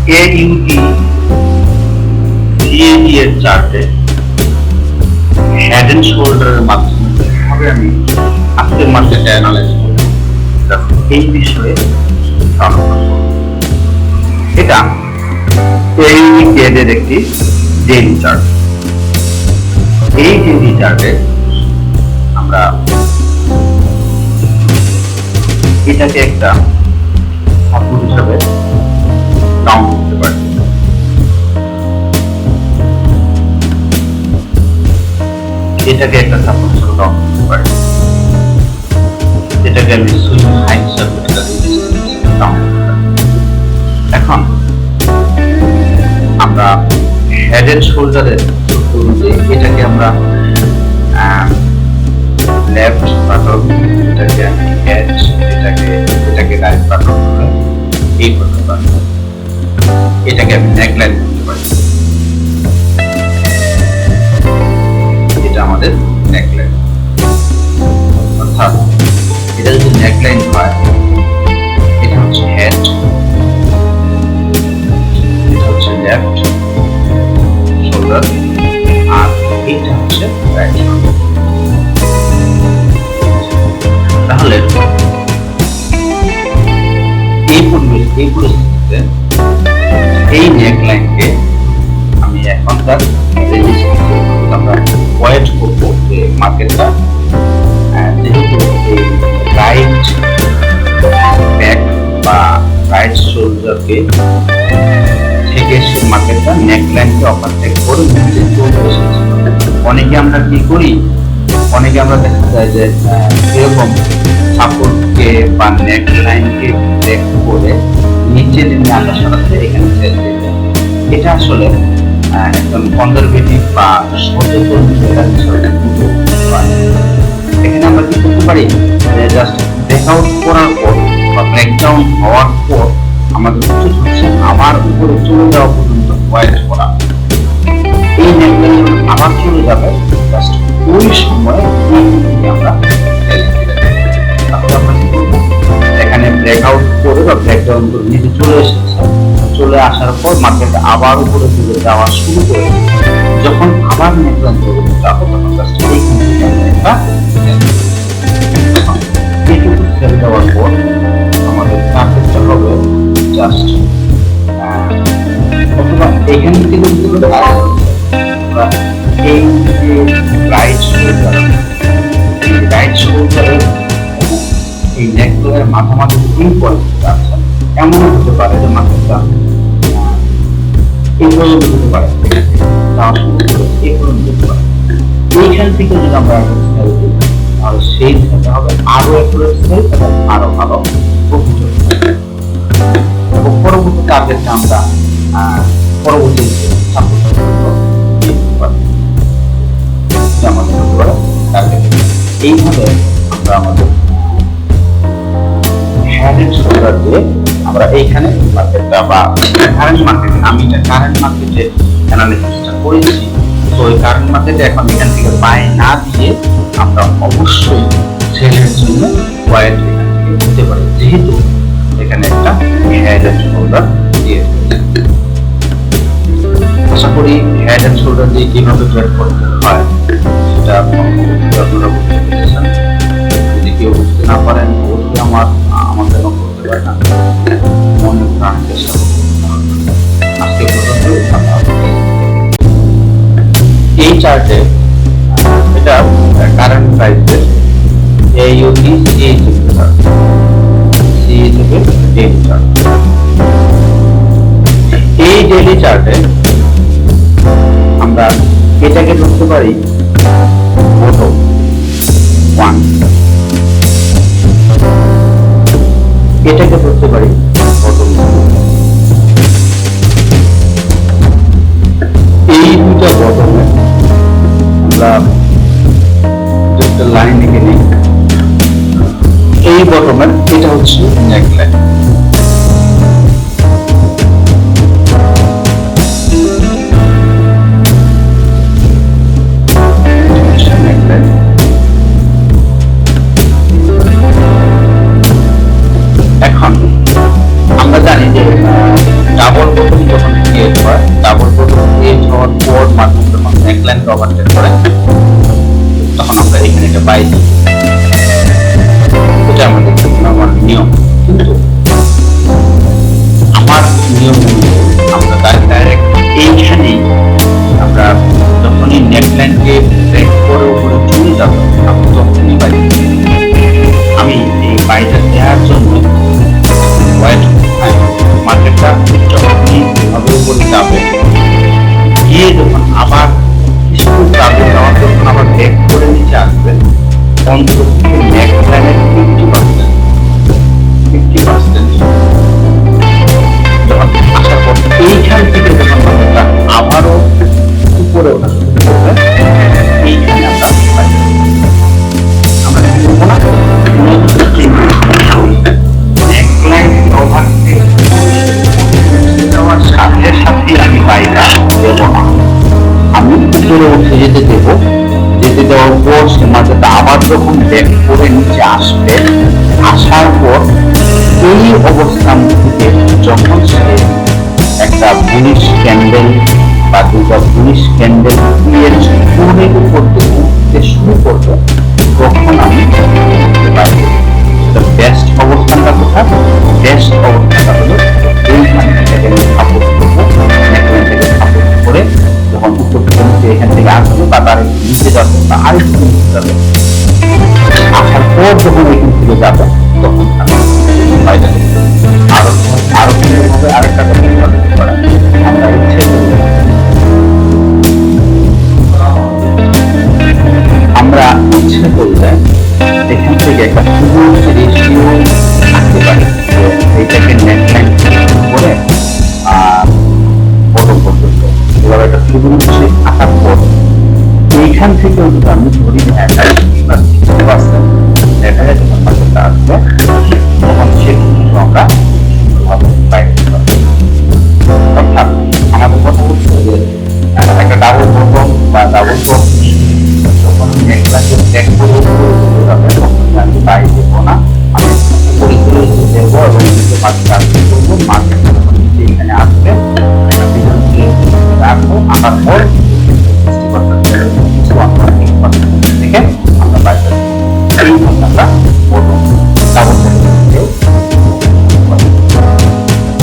AUD CAD এর চার্টে head and শোল্ডারের মাধ্যমে কিভাবে আমি আজকের মার্কেটে অ্যানালাইজ করব এই বিষয়ে আলোচনা করব। এটা AUD CAD এর একটি ডেইলি চার্ট। এই ডেইলি চার্টে আমরা এটাকে একটা সাপোর্ট হিসাবে কাউন্ট করতে পারি। এটাকে একটা সাপোর্ট হিসাবে কাউন্ট করতে পারি। এটাকে আমি সুইং হাই হিসাবে কাউন্ট করতে পারি। এখন আমরা হেড এন্ড শোল্ডারের অনুযায়ী এটাকে আমরা লেফট বাটন, এটাকে হেড, এটাকে রাইট বাটন করে এই করতে পারি। এটাকে আমি নেকলাইন করতে পারি। এটা আমাদের নেকলাইন, অর্থাৎ এটা যদি নেকলাইন হয়, এটা হচ্ছে হেড, এটা হচ্ছে লেফট শোল্ডার, আর এটা হচ্ছে রাইট শোল্ডার। তাহলে এই পরিস্থিতিতে এই নেকলাইনকে আমি এখনকার আমরা ওয়েট করবো যে মার্কেটটা যেহেতু এই রাইট ব্যাক বা রাইট শোল্ডারকে থেকে সে মার্কেটটা নেকলাইনকে ওভারটেক করে নিচে চলে এসেছে। অনেকে আমরা কি করি, অনেকে আমরা দেখা যায় যে এরকম সাপোর্টকে বা নেকলাইনকে ব্রেক করে নিচে নেমে আসার সাথে এখানে সেল দিয়ে দেয়। এটা আসলে একদম কনজারভেটিভ বা সচেতন হিসেবে এখানে আমরা কি করতে পারি, জাস্ট ব্রেকআউট করার পর বা ব্রেকডাউন হওয়ার পর আমাদের উচিত হচ্ছে আবার উপরে চলে যাওয়া পর্যন্ত ওয়েট করা। এই নেকলাইন আবার চলে যাবে, জাস্ট ওই সময় আমরা এখানে ব্রেকআউট করে বা ব্রেকডাউন করে নিচে চলে এসেছে। চলে আসার পর মার্কেট আবার উপরে দিকে যাওয়া শুরু করে, যখন আবার নেকলাইন করে যাবো তখন জাস্ট এইটুকু সেল দেওয়ার পর আমাদের টার্গেটটা হবে জাস্ট অথবা এখান থেকে আমরা এই যে রাইট শোল্ডারের এই নেকলাইনের মাঝামাঝি এই পরিস্থিতি আছে, এমন হতে পারে যে মার্কেটটা এইভাবে হতে পারে, এইখান থেকে যদি আমরা সেল দিই তাহলে সেই সেলটা হবে আরো অ্যাকুরেট সেল এবং আরো ভালো প্রফিট হবে। এবং পরবর্তী টার্গেটটা আমরা পরবর্তী সাপোর্ট দিতে পারি, আমাদের হতে পারে টার্গেট। এইভাবে আমরা আমাদের হেড এন্ড শোল্ডার দিয়ে আমরা এইখানে মার্কেটটা বা কারেন্ট মার্কেট, আমি এটা কারেন্ট মার্কেটে অ্যানালিসিসটা করেছি। তো এই কারেন্ট মার্কেটে এখন এখান থেকে বাই না দিয়ে আমরা অবশ্যই সেলের জন্য ওয়েট এখান থেকে দিতে পারি, যেহেতু এখানে একটা হেড এন্ড শোল্ডার দিয়ে দিয়েছে। আশা করি হেড এন্ড শোল্ডার দিয়ে কিভাবে ট্রেড করতে হয় সেটা আপনারা বুঝতে পেরেছেন। যদি কেউ বুঝতে না পারেন অবশ্যই আমাকে করতে পারে না, মনে প্রাণের চেষ্টা করতে। আজকে পর্যন্ত এই চার্টে এটা কারেন্ট প্রাইসের AUD CA থেকে ডেইলি চার্ট। এই ডেইলি চার্টে আমরা এটাকে ধরতে পারি বটম 1, এটাকে ধরতে পারি বটম 2। এই দুটা বটমে আমরা একটা লাইন এঁকে নিই। এই বটমের এটা হচ্ছে নেকলাইন। এখন নেকলাইনকে ওভারটেক করে তখন আমরা এখানে একটা বাই দিই। এটা আমাদের নরমাল নিয়ম। কিন্তু আমার নিয়ম অনুযায়ী আমরা ডাইরেক্ট এইখানেই আমরা যখনই নেকলাইনকে ব্রেক করে উপরে চলে যাব আমি তখনই বাই দিই। আমি এই বাইটা দেওয়ার জন্য মার্কেটটা যখনই ভাবে উপরে যাবে গিয়ে যখন আবার কিছু যাবে যাওয়ার যখন আবার ব্রেক করে নিচে আসবে অন্তত নেকলাইনের 50% যখন আসার পর এইখান থেকে যখন মার্কেটটা আবারও উপরে ওঠা শুরু করবে এইখানে আমরা পাই। আমরা কি করবো না নেকলাইন ওভারটেক যাওয়ার সাথে সাথে আমি বাইটা দেবো না, আমি উপরে উঠে যেতে দেবো। যেতে দেওয়ার পর সে মাঝেটা আবার যখন ব্যাক করে নিচে আসবে, আসার পর এই অবস্থান থেকে যখন সে একটা বুলিশ ক্যান্ডেল বা দুটা বুলিশ ক্যান্ডেল ক্রিয়েট করে করতে উঠতে শুরু করবে তখন আমি বাইরে। সেটা বেস্ট অবস্থানটা কোথায়? বেস্ট অবস্থানটা হলো এইখান থেকে সাপোর্ট করবো, নেকলাইন থেকে সাপোর্ট করে যখন উপর থেকে এখান থেকে আসবে বা তার নিচে যাবে বা আরেকটু নিচে যাবে, আসার পর যখন এখান থেকে যাবে তখন আমি বাইরে আরো আরো সুন্দরভাবে আরেকটা কথা করা আমরা ইচ্ছে করি আমরা ইচ্ছে করলে এখান থেকে একটা ফিবোনাচি রেশিও থাকতে পারে। এইটাকে নেকলাইন করে বটম পর্যন্ত এভাবে একটা ফিবোনাচি আসার পর এইখান থেকেও যদি আমি ধরি একটা 60% দেখা যায় যখন মার্কেটটা আসবে তখন সেক্ষেত্রে আমরা সুন্দরভাবে বাইরে দিতে পারবো। অর্থাৎ আমাদের কথা হচ্ছে যে একটা ডাবল বটম বা ডাবল টপ যখন নেকলাইনকে ব্রেক করে চলে যাবে তখন আমি বাই দেবো না, আমি উপরে চলে দেবো এবং নিচে মার্কেট আসতে করবো। মার্কেট যখন নিচে এখানে আসবে একটা রাখবো, আসার পর